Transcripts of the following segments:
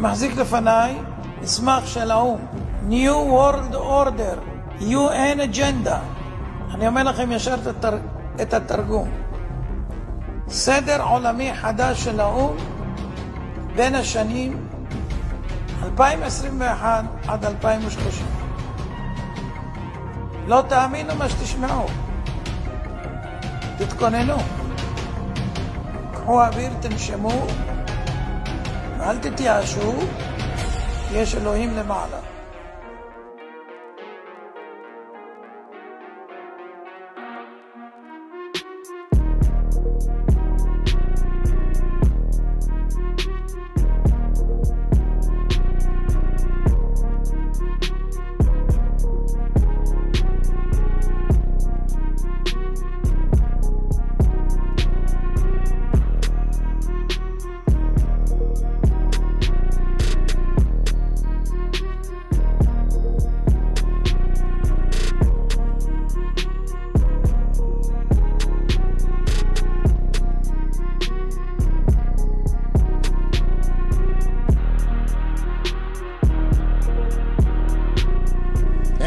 מחזיק לפניי מסמך של האו"ם, New World Order, UN Agenda. אני אומר לכם ישר את התרגום. סדר עולמי חדש של האו"ם בין השנים 2021 עד 2030. לא תאמינו מה שתשמעו. תתכוננו. קחו אוויר, תנשמו, ואל תתייאשו, יש אלוהים למעלה.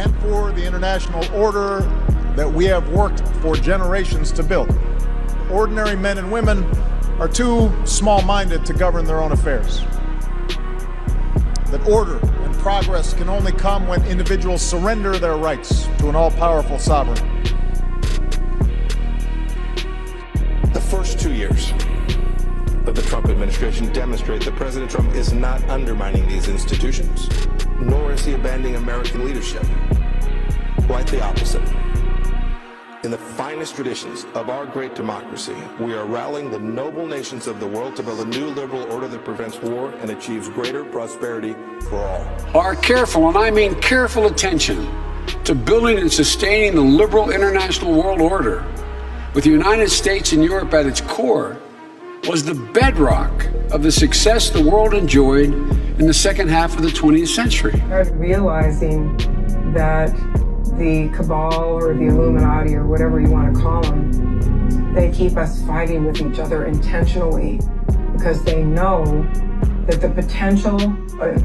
And for the international order that we have worked for generations to build. Ordinary men and women are too small-minded to govern their own affairs. That order and progress can only come when individuals surrender their rights to an all-powerful sovereign. The first 2 years of the Trump administration demonstrate that President Trump is not undermining these institutions, nor is he abandoning American leadership. Quite the opposite. In the finest traditions of our great democracy, we are rallying the noble nations of the world to build a new liberal order that prevents war and achieves greater prosperity for all. Our careful, and I mean careful, attention to building and sustaining the liberal international world order with the United States and Europe at its core was the bedrock of the success the world enjoyed in the second half of the 20th century. Realizing that the cabal or the Illuminati or whatever you want to call them, they keep us fighting with each other intentionally because they know that the potential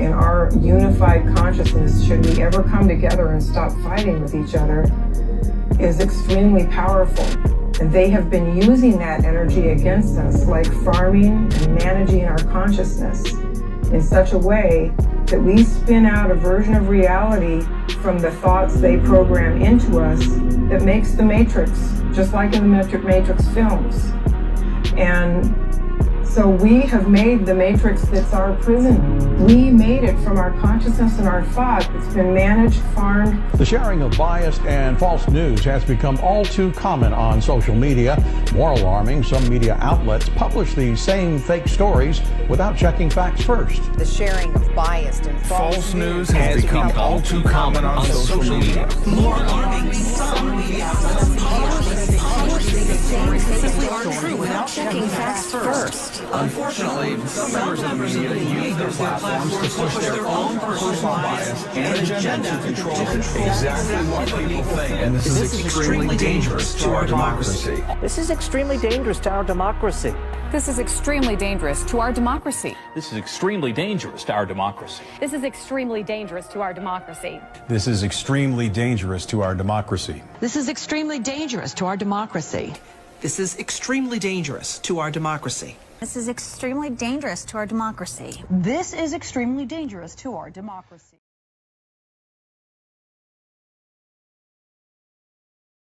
in our unified consciousness, should we ever come together and stop fighting with each other, is extremely powerful. And they have been using that energy against us, like farming and managing our consciousness in such a way that we spin out a version of reality from the thoughts they program into us that makes the Matrix, just like in the Matrix films. And so we have made the Matrix that's our prison. We made it from our consciousness and our thought. It's been managed, farmed. The sharing of biased and false news has become all too common on social media. More alarming, some media outlets publish these same fake stories without checking facts first. The sharing of biased and false news has become all too common on social media. More alarming, some media outlets publish the stories true without checking facts first. Unfortunately, some members of the media use their platforms to push their own personal bias and agenda to control exactly what people think. And this is extremely dangerous to our democracy. This is extremely dangerous to our democracy. This is extremely dangerous to our democracy. This is extremely dangerous to our democracy. This is extremely dangerous to our democracy. This is extremely dangerous to our democracy. This is extremely dangerous to our democracy. This is extremely dangerous to our democracy. This is extremely dangerous to our democracy. This is extremely dangerous to our democracy.